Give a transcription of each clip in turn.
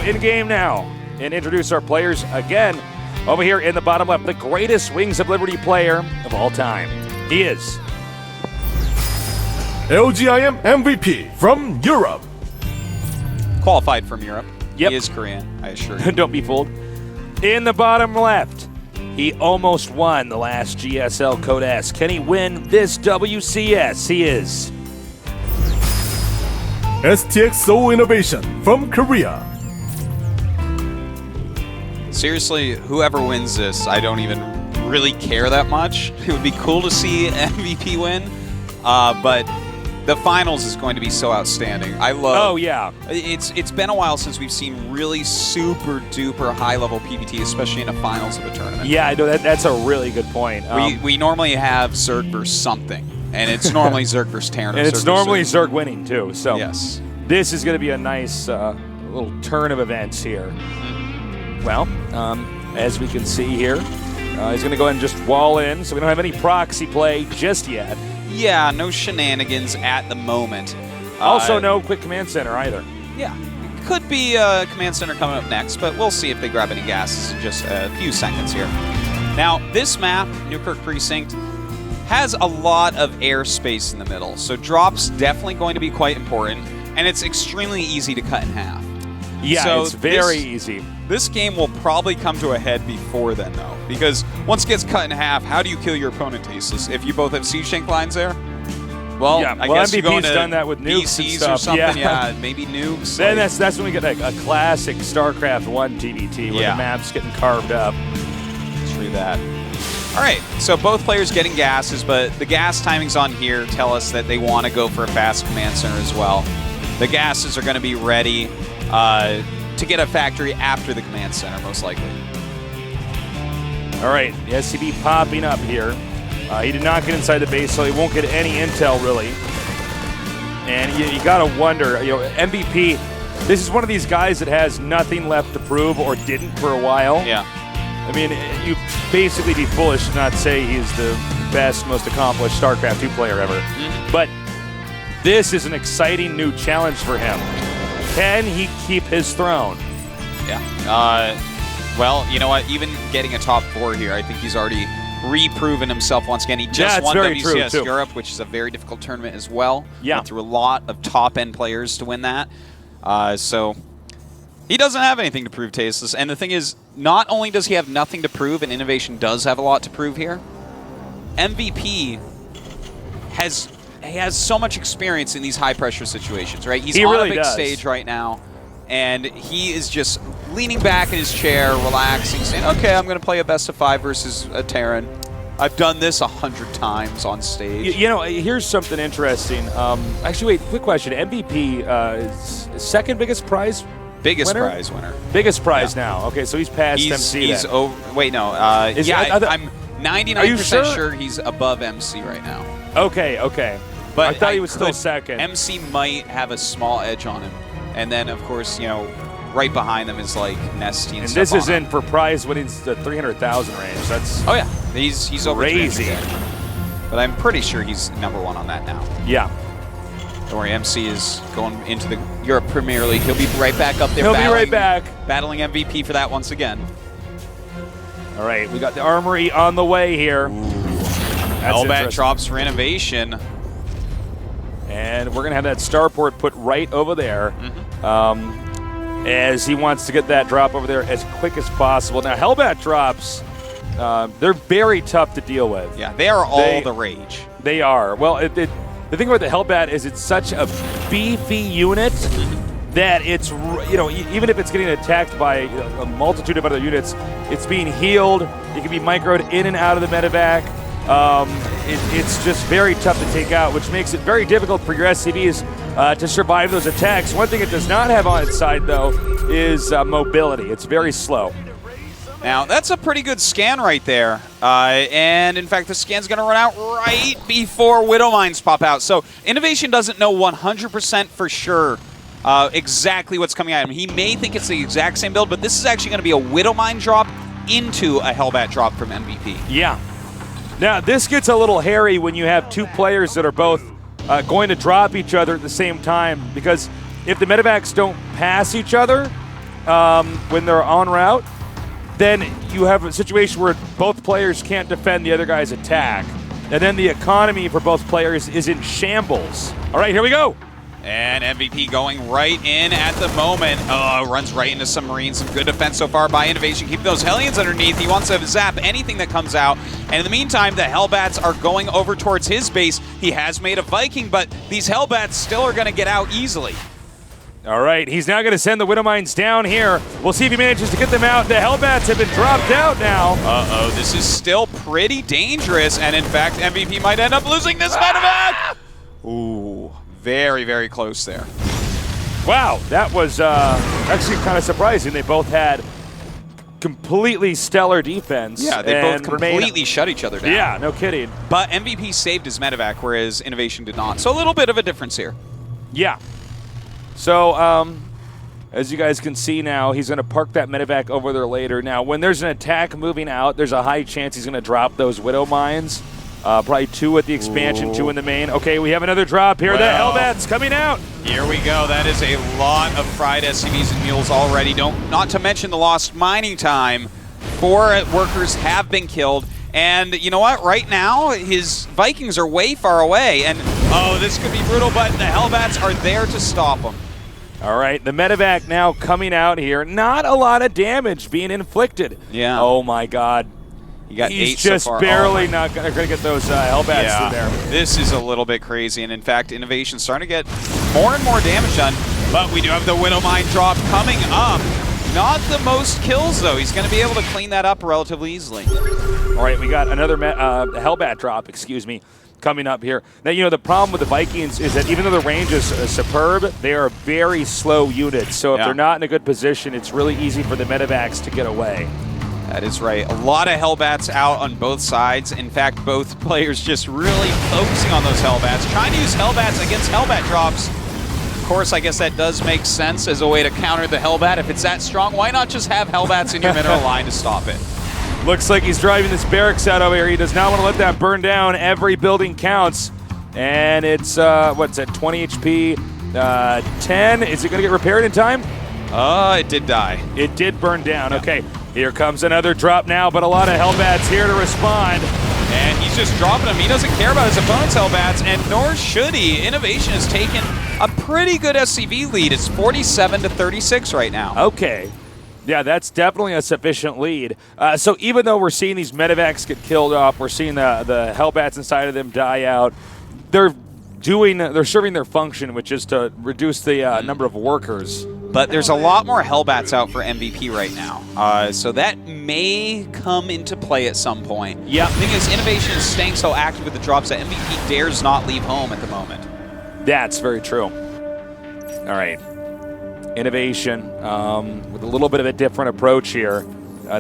go in-game now and introduce our players again. Over here in the bottom left, the greatest Wings of Liberty player of all time. He is LGIM MVP from Europe. Qualified from Europe. Yep. He is Korean, I assure you. Don't be fooled. In the bottom left, he almost won the last GSL Code S. Can he win this WCS? He is STX Soul Innovation from Korea. Seriously, whoever wins this, I don't even really care that much. It would be cool to see MVP win, but the finals is going to be so outstanding. I love. Oh yeah. It's been a while since we've seen really super duper high level PvT, especially in a finals of a tournament. Yeah, I know that's a really good point. We normally have Zerg versus something, and it's normally Zerg versus Terran. And it's normally Zerg winning too. So yes, this is going to be a nice little turn of events here. Well, as we can see here, he's going to go ahead and just wall in, so we don't have any proxy play just yet. Yeah, no shenanigans at the moment. Also, no quick command center either. Yeah, could be a command center coming up next, but we'll see if they grab any gases in just a few seconds here. Now, this map, Newkirk Precinct, has a lot of airspace in the middle, so drops definitely going to be quite important, and it's extremely easy to cut in half. Yeah, so it's very easy. This game will probably come to a head before then, though, because once it gets cut in half, how do you kill your opponent tasteless? If you both have siege tank lines there? Well, yeah, I guess you go MVP's into done that with nukes and BCs stuff. or something. Yeah, maybe nukes. Then that's when we get like a classic StarCraft 1 TVT where the map's getting carved up. True that. All right, so both players getting gases, but the gas timings on here tell us that they want to go for a fast command center as well. The gases are going to be ready to get a factory after the command center, most likely. All right, the SCB popping up here. He did not get inside the base, so he won't get any intel, really. And you got to wonder, MVP, this is one of these guys that has nothing left to prove or didn't for a while. Yeah. I mean, you basically be foolish to not say he's the best, most accomplished StarCraft 2 player ever. But this is an exciting new challenge for him. Can he keep his throne? Yeah. Well, you know what? Even getting a top 4 here, I think he's already reproven himself once again. He just won WCS Europe, which is a very difficult tournament as well. Yeah. Went through a lot of top-end players to win that. So he doesn't have anything to prove, Tasteless. And the thing is, not only does he have nothing to prove, and Innovation does have a lot to prove here, MVP has so much experience in these high-pressure situations, right? He's on a big stage right now, and he is just leaning back in his chair, relaxing, saying, okay, I'm going to play a best-of-5 versus a Terran. I've done this 100 times on stage. Here's something interesting. Actually, wait, quick question. MVP is second biggest prize Biggest winner? prize winner. Biggest prize now. Okay, so he's past MC He's then. over. Wait, no. I'm 99% sure he's above MC right now. Okay. But I thought he was still second. MC might have a small edge on him. And then, of course, right behind them is like Nesty and this is in for prize winnings the 300,000 range. That's he's over crazy. But I'm pretty sure he's #1 on that now. Yeah. Don't worry, MC is going into the Europe Premier League. He'll be right back up there. He'll be right back. Battling MVP for that once again. All right, we got the Armory on the way here. Hellbat drops for Innovation. And we're going to have that starport put right over there as he wants to get that drop over there as quick as possible. Now, Hellbat drops, they're very tough to deal with. Yeah, they are all the rage. They are. Well, the thing about the Hellbat is it's such a beefy unit that it's, even if it's getting attacked by a multitude of other units, it's being healed. It can be microed in and out of the medevac. It's just very tough to take out, which makes it very difficult for your SCVs to survive those attacks. One thing it does not have on its side, though, is mobility. It's very slow. Now, that's a pretty good scan right there. And, in fact, the scan's going to run out right before Widow Mines pop out. So, Innovation doesn't know 100% for sure exactly what's coming at him. He may think it's the exact same build, but this is actually going to be a Widow Mine drop into a Hellbat drop from MVP. Yeah. Now, this gets a little hairy when you have two players that are both going to drop each other at the same time, because if the medevacs don't pass each other, when they're en route, then you have a situation where both players can't defend the other guy's attack. And then the economy for both players is in shambles. All right, here we go. And MVP going right in at the moment. Runs right into some Marines. Some good defense so far by Innovation. Keep those Hellions underneath. He wants to zap anything that comes out. And in the meantime, the Hellbats are going over towards his base. He has made a Viking, but these Hellbats still are going to get out easily. All right, he's now going to send the Widowmines down here. We'll see if he manages to get them out. The Hellbats have been dropped out now. Uh-oh, this is still pretty dangerous. And in fact, MVP might end up losing this medevac. Ooh, very, very close there. Wow, that was actually kind of surprising. They both had completely stellar defense. Yeah, they both completely shut each other down. Yeah, no kidding. But MVP saved his medevac, whereas Innovation did not. So a little bit of a difference here. Yeah. So, as you guys can see now, he's going to park that medevac over there later. Now, when there's an attack moving out, there's a high chance he's going to drop those Widow Mines. Probably 2 at the expansion, 2 in the main. Okay, we have another drop here. Well, the Hellbats coming out. Here we go. That is a lot of fried SCVs and mules already. Not to mention the lost mining time. 4 workers have been killed. And you know what? Right now, his Vikings are way far away. And, oh, this could be brutal, but the Hellbats are there to stop him. All right, the medevac now coming out here. Not a lot of damage being inflicted. Yeah. Oh, my God. You got He's 8 so just far. barely not going to get those Hellbats through there. This is a little bit crazy, and in fact, Innovation's starting to get more and more damage done, but we do have the Widow Mine drop coming up. Not the most kills, though. He's going to be able to clean that up relatively easily. All right, we got another Hellbat drop, coming up here. Now, you know, the problem with the Vikings is that even though the range is superb, they are very slow units. So if they're not in a good position, it's really easy for the medevacs to get away. That is right. A lot of Hellbats out on both sides. In fact, both players just really focusing on those Hellbats, trying to use Hellbats against Hellbat drops. Of course, I guess that does make sense as a way to counter the Hellbat. If it's that strong, why not just have Hellbats in your mineral line to stop it? Looks like he's driving this barracks out over here. He does not want to let that burn down. Every building counts. And it's, what's that, 20 HP, 10. Is it going to get repaired in time? It did die. It did burn down. Yeah. Okay, here comes another drop now, but a lot of Hellbats here to respond. And he's just dropping them. He doesn't care about his opponent's Hellbats, and nor should he. Innovation has taken a pretty good SCV lead. It's 47-36 right now. Okay. Yeah, that's definitely a sufficient lead. So even though we're seeing these medevacs get killed off, we're seeing the Hellbats inside of them die out, they're serving their function, which is to reduce the number of workers. But there's a lot more Hellbats out for MVP right now. So that may come into play at some point. Yeah. The thing is, Innovation is staying so active with the drops that MVP dares not leave home at the moment. That's very true. All right. Innovation with a little bit of a different approach here.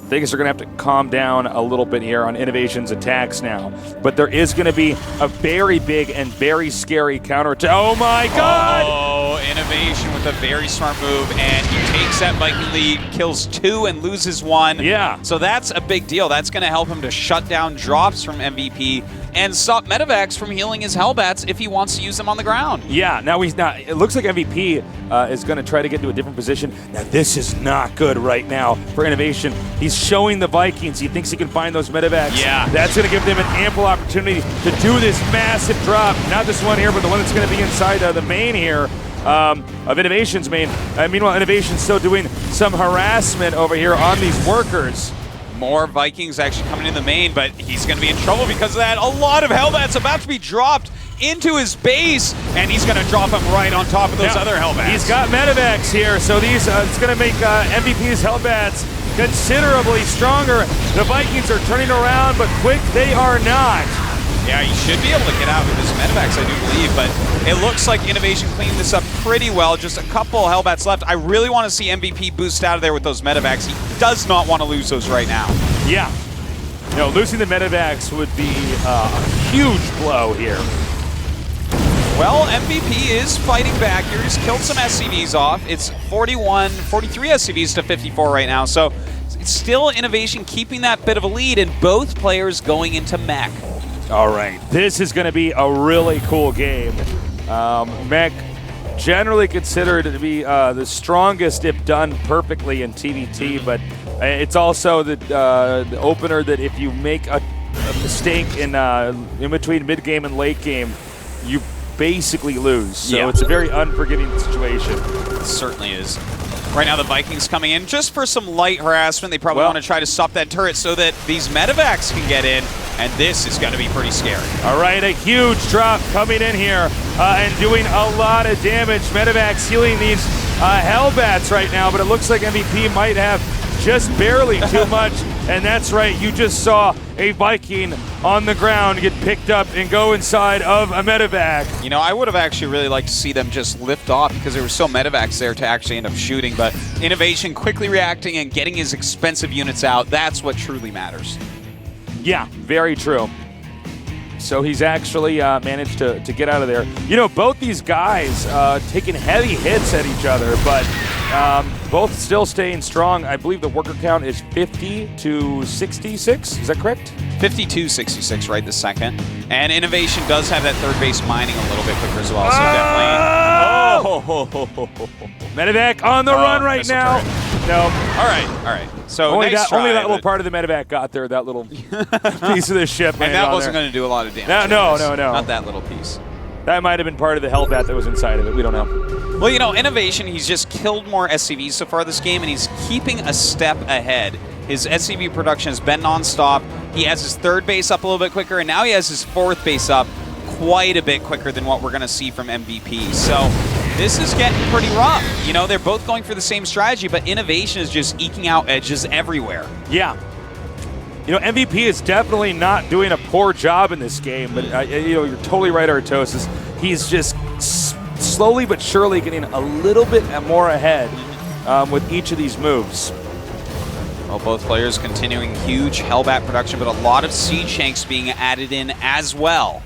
Things are going to have to calm down a little bit here on Innovation's attacks now. But there is going to be a very big and very scary counter to... Oh, my God! Oh, Innovation with a very smart move, and he takes that Viking lead, kills 2 and loses 1. Yeah. So that's a big deal. That's going to help him to shut down drops from MVP and stop medevacs from healing his Hellbats if he wants to use them on the ground. Yeah, now he's not... It looks like MVP is going to try to get into a different position. Now, this is not good right now for Innovation. He's showing the Vikings. He thinks he can find those medevacs. Yeah. That's going to give them an ample opportunity to do this massive drop. Not this one here, but the one that's going to be inside the main here of Innovation's main. Meanwhile, Innovation's still doing some harassment over here on these workers. More Vikings actually coming in the main, but he's going to be in trouble because of that. A lot of Hellbats about to be dropped into his base, and he's going to drop them right on top of those other Hellbats. He's got medevacs here, so these it's going to make MVP's Hellbats considerably stronger. The Vikings are turning around, but quick they are not. Yeah, he should be able to get out with his medevacs, I do believe, but it looks like Innovation cleaned this up pretty well. Just a couple Hellbats left. I really want to see MVP boost out of there with those medevacs. He does not want to lose those right now. Yeah. No, losing the medevacs would be a huge blow here. Well, MVP is fighting back here. He's killed some SCVs off. It's 43 SCVs to 54 right now, so it's still Innovation keeping that bit of a lead, and both players going into mech. All right, this is going to be a really cool game. Mech generally considered to be the strongest if done perfectly in TVT, but it's also the opener that if you make a mistake in between mid-game and late game, you basically lose. So it's a very unforgiving situation. It certainly is. Right now the Vikings coming in just for some light harassment. They probably want to try to stop that turret so that these medevacs can get in, and this is going to be pretty scary. All right, a huge drop coming in here and doing a lot of damage. Medevacs healing these Hellbats right now, but it looks like MVP might have just barely too much, and that's right, you just saw a Viking on the ground get picked up and go inside of a medevac. You know, I would have actually really liked to see them just lift off because there were so medevacs there to actually end up shooting, but Innovation quickly reacting and getting his expensive units out, that's what truly matters. Yeah, very true. So he's actually managed to get out of there. You know, both these guys taking heavy hits at each other, but both still staying strong. I believe the worker count is 50 to 66. Is that correct? 52-66 right this second. And Innovation does have that third base mining a little bit quicker as well, so definitely. Medevac on the run right now. No. All right. So only nice that little part of the medevac got there, that little piece of the ship. And that wasn't going to do a lot of damage. No. Not that little piece. That might have been part of the Hellbat that was inside of it. We don't know. Well, you know, Innovation, he's just killed more SCVs so far this game, and he's keeping a step ahead. His SCV production has been nonstop. He has his third base up a little bit quicker, and now he has his fourth base up quite a bit quicker than what we're going to see from MVP. So this is getting pretty rough. You know, they're both going for the same strategy, but Innovation is just eking out edges everywhere. Yeah. You know, MVP is definitely not doing a poor job in this game, but you know, you're totally right, Artosis. He's just slowly but surely getting a little bit more ahead with each of these moves. Well, both players continuing huge Hellbat production, but a lot of Siege Tanks being added in as well.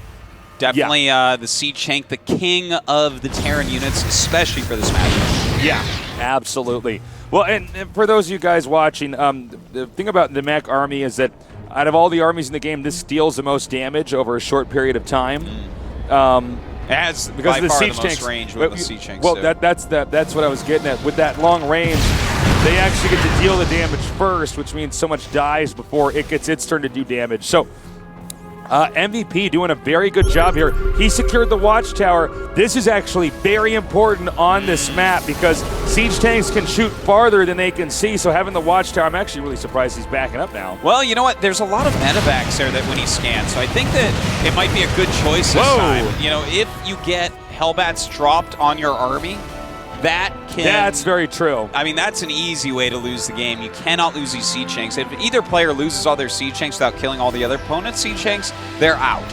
Definitely the Siege Tank, the king of the Terran units, especially for this matchup. Yeah, absolutely. Well, and for those of you guys watching, the thing about the mech army is that out of all the armies in the game, this deals the most damage over a short period of time. It has because by the far siege the tanks, most range with the Siege Tanks. Well, that's what I was getting at. With that long range, they actually get to deal the damage first, which means so much dies before it gets its turn to do damage. So MVP doing a very good job here. He secured the watchtower. This is actually very important on this map because siege tanks can shoot farther than they can see, so having the watchtower, I'm actually really surprised he's backing up now. Well, you know what? There's a lot of medevacs there that when he scans, so I think that it might be a good choice this time. You know, if you get Hellbats dropped on your army, that's very true. I mean, that's an easy way to lose the game. You cannot lose these siege tanks. If either player loses all their siege tanks without killing all the other opponent's siege tanks, they're out.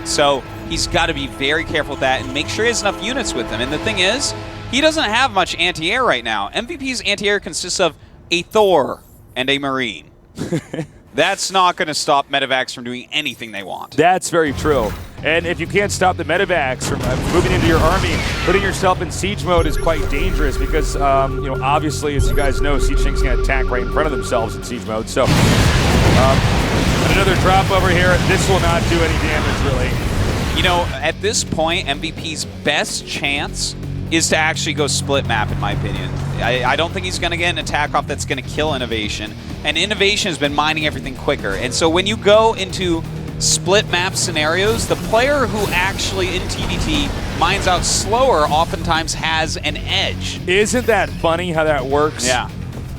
So he's got to be very careful with that and make sure he has enough units with him. And the thing is, he doesn't have much anti-air right now. MVP's anti-air consists of a Thor and a Marine. That's not going to stop medevacs from doing anything they want. That's very true. And if you can't stop the medevacs from moving into your army, putting yourself in siege mode is quite dangerous because, you know, obviously, as you guys know, siege tanks can attack right in front of themselves in siege mode. So, another drop over here. This will not do any damage, really. You know, at this point, MVP's best chance is to actually go split map, in my opinion. I don't think he's going to get an attack off that's going to kill Innovation. And Innovation has been mining everything quicker. And so when you go into split map scenarios, the player who actually in TVT mines out slower oftentimes has an edge. Isn't that funny how that works? Yeah.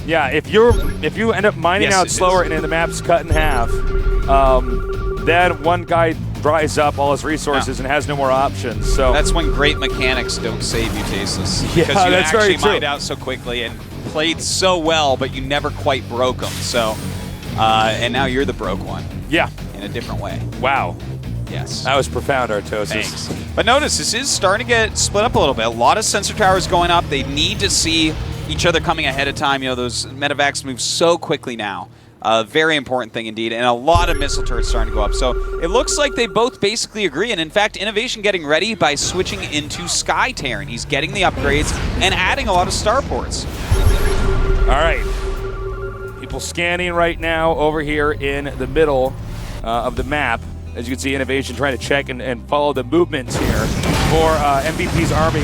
Yeah, if you end up mining out slower and the map's cut in half, then one guy dries up all his resources and has no more options. So that's when great mechanics don't save you, Tasteless. Yeah, because you that's actually very true. mined out so quickly and played so well, but you never quite broke them. So, and now you're the broke one. Yeah. In a different way. Wow. Yes. That was profound, Artosis. Thanks. But notice, this is starting to get split up a little bit. A lot of sensor towers going up. They need to see each other coming ahead of time. You know, those medevacs move so quickly now. Very important thing indeed. And a lot of missile turrets starting to go up. So it looks like they both basically agree. And in fact, Innovation getting ready by switching into Sky Terran. He's getting the upgrades and adding a lot of starports. All right. People scanning right now over here in the middle of the map. As you can see, Innovation trying to check and follow the movements here. for MVP's army.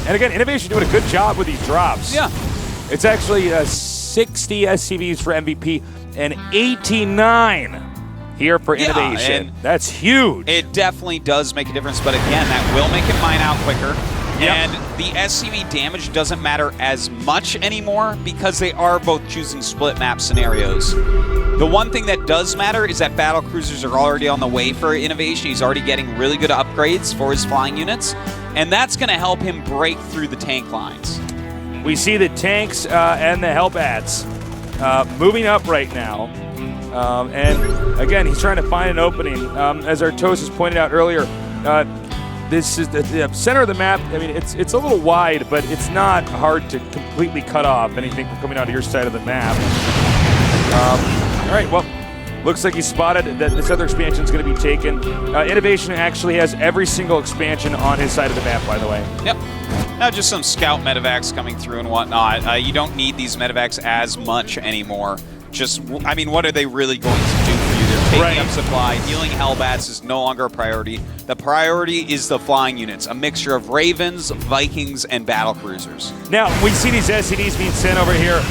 And again, Innovation doing a good job with these drops. Yeah. It's actually 60 SCVs for MVP and 89 here for Innovation. That's huge. It definitely does make a difference, but again, that will make it mine out quicker. Yep. And the SCV damage doesn't matter as much anymore because they are both choosing split map scenarios. The one thing that does matter is that battle cruisers are already on the way for Innovation. He's already getting really good upgrades for his flying units, and that's going to help him break through the tank lines. We see the tanks and the Hellbats moving up right now. And again, he's trying to find an opening. As Artosis pointed out earlier, this is the center of the map. I mean, it's a little wide, but it's not hard to completely cut off anything from coming out of your side of the map. All right, well, looks like he spotted that this other expansion is going to be taken. Innovation actually has every single expansion on his side of the map, by the way. Yep. Now just some scout medevacs coming through and whatnot. You don't need these medevacs as much anymore. Just, I mean, what are they really going to do for you? They're taking up supply. Healing Hellbats is no longer a priority. The priority is the flying units, a mixture of Ravens, Vikings, and battle cruisers. Now, we see these SCVs being sent over here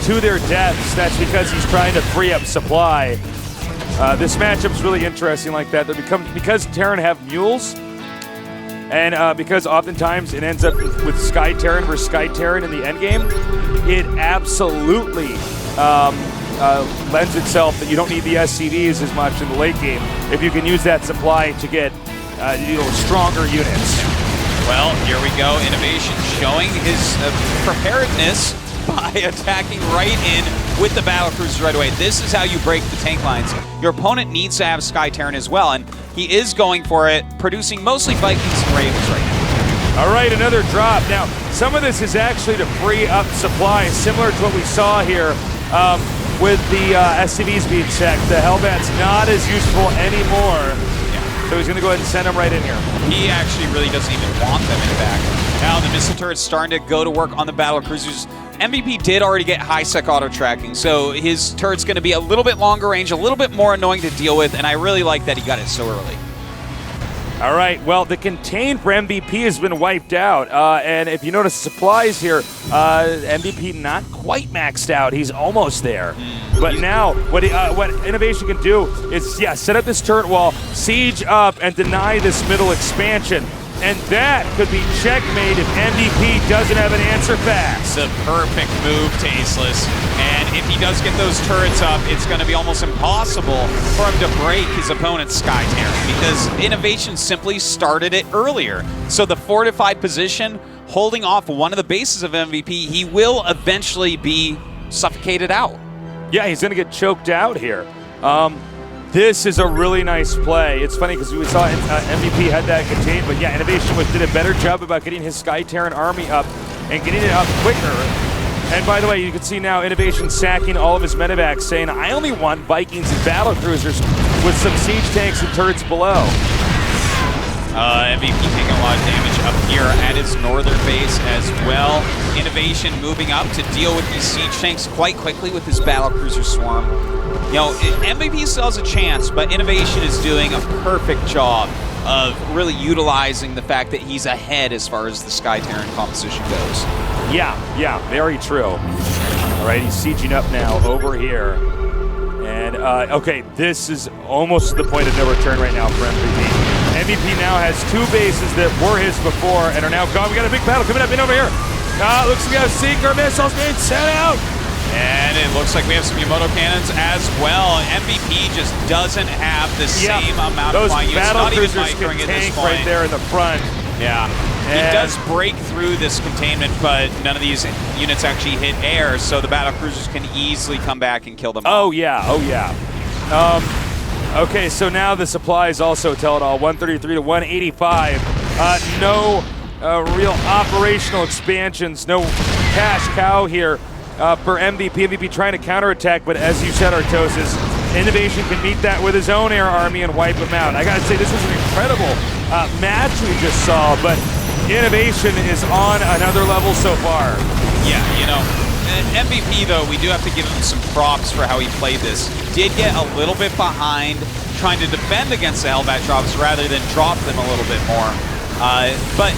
to their deaths. That's because he's trying to free up supply. This matchup's really interesting like that. Because Terran have mules, and because oftentimes it ends up with Sky Terran versus Sky Terran in the endgame, it absolutely lends itself that you don't need the SCVs as much in the late game if you can use that supply to get stronger units. Well, here we go. Innovation showing his preparedness by attacking right in with the battle cruisers right away. This is how you break the tank lines. Your opponent needs to have Sky Terran as well, and he is going for it, producing mostly Vikings and Ravens right now. All right, another drop. Now, some of this is actually to free up supply, similar to what we saw here with the SCVs being checked. The Hellbat's not as useful anymore. So he's going to go ahead and send them right in here. He actually really doesn't even want them in back. Now the missile turret's starting to go to work on the battle cruisers. MVP did already get high-sec auto-tracking, so his turret's going to be a little bit longer range, a little bit more annoying to deal with, and I really like that he got it so early. All right, well, the contain for MVP has been wiped out, and if you notice supplies here, MVP not quite maxed out. He's almost there. But now, what Innovation can do is, set up this turret wall, siege up, and deny this middle expansion. And that could be checkmate if MVP doesn't have an answer fast. The perfect move, Tasteless. And if he does get those turrets up, it's going to be almost impossible for him to break his opponent's Sky Terran because Innovation simply started it earlier. So the fortified position, holding off one of the bases of MVP, he will eventually be suffocated out. Yeah, he's going to get choked out here. This is a really nice play. It's funny because we saw MVP had that contained, but yeah, Innovation did a better job about getting his Sky Terran army up and getting it up quicker. And by the way, you can see now Innovation sacking all of his medevacs, saying, I only want Vikings and battle cruisers with some siege tanks and turrets below. MVP taking a lot of damage up here at his northern base as well. Innovation moving up to deal with these siege tanks quite quickly with his battle cruiser swarm. You know, MVP still has a chance, but Innovation is doing a perfect job of really utilizing the fact that he's ahead as far as the Sky Terran composition goes. Yeah, very true. All right, he's sieging up now over here. And, okay, this is almost the point of no return right now for MVP. MVP now has two bases that were his before and are now gone. We got a big battle coming up in over here. Looks like we have Seeker missiles being sent out. And it looks like we have some Yamato cannons as well. MVP just doesn't have the same amount of flying units. Those battle cruisers can tank right there in the front. Yeah. And he does break through this containment, but none of these units actually hit air, so the battle cruisers can easily come back and kill them all. Oh, yeah. Okay, so now the supplies also tell it all. 133 to 185. No real operational expansions. No cash cow here for MVP. MVP trying to counterattack, but as you said, Artosis, Innovation can meet that with his own air army and wipe them out. I gotta say, this was an incredible match we just saw, but Innovation is on another level so far. Yeah, you know, MVP, though, we do have to give him some props for how he played this. Did get a little bit behind trying to defend against the Hellbat drops rather than drop them a little bit more. But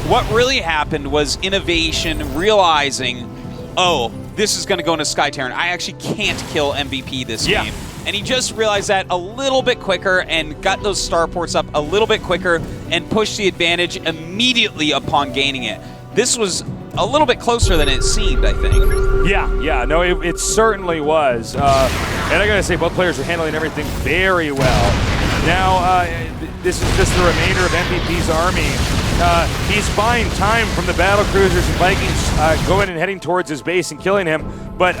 what really happened was Innovation realizing, oh, this is going to go into Sky Terran. I actually can't kill MVP this game. And he just realized that a little bit quicker and got those starports up a little bit quicker and pushed the advantage immediately upon gaining it. This was a little bit closer than it seemed, I think. Yeah, no, it certainly was. And I gotta say, both players are handling everything very well. Now, this is just the remainder of MVP's army. He's buying time from the battle cruisers and Vikings going and heading towards his base and killing him, but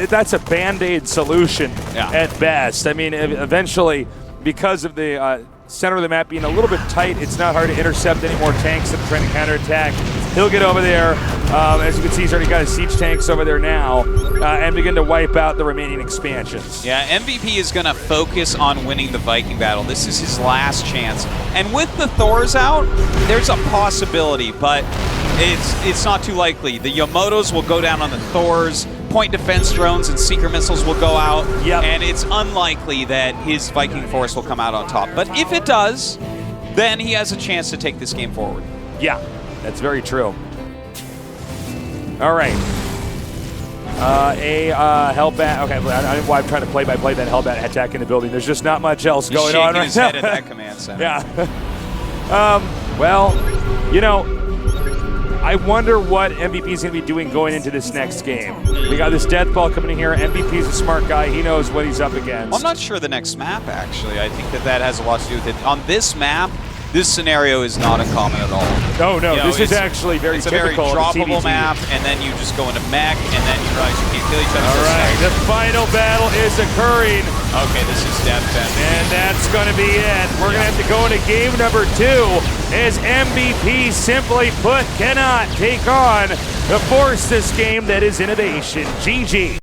that's a band-aid solution at best. I mean, eventually, because of the center of the map being a little bit tight, it's not hard to intercept any more tanks that are trying to counterattack. He'll get over there. As you can see, he's already got his siege tanks over there now and begin to wipe out the remaining expansions. Yeah, MVP is going to focus on winning the Viking battle. This is his last chance. And with the Thors out, there's a possibility, but it's not too likely. The Yamotos will go down on the Thors. Point defense drones and seeker missiles will go out, and it's unlikely that his Viking force will come out on top. But if it does, then he has a chance to take this game forward. Yeah, that's very true. All right. Hellbat. Okay, I don't know why I'm trying to play-by-play that Hellbat attack in the building. There's just not much else going on right now. He's shaking his head at that command center. Yeah. Well, you know, I wonder what MVP is going to be doing going into this next game. We got this death ball coming in here. MVP's a smart guy. He knows what he's up against. Well, I'm not sure the next map, actually. I think that has a lot to do with it. On this map, this scenario is not uncommon at all. No, this is actually very typical. It's a very droppable map, and then you just go into mech, and then you realize you can't kill each other. All right, the final battle is occurring. Okay, this is death. And that's going to be it. We're going to have to go into game number 2 as MVP, simply put, cannot take on the force this game that is Innovation. GG.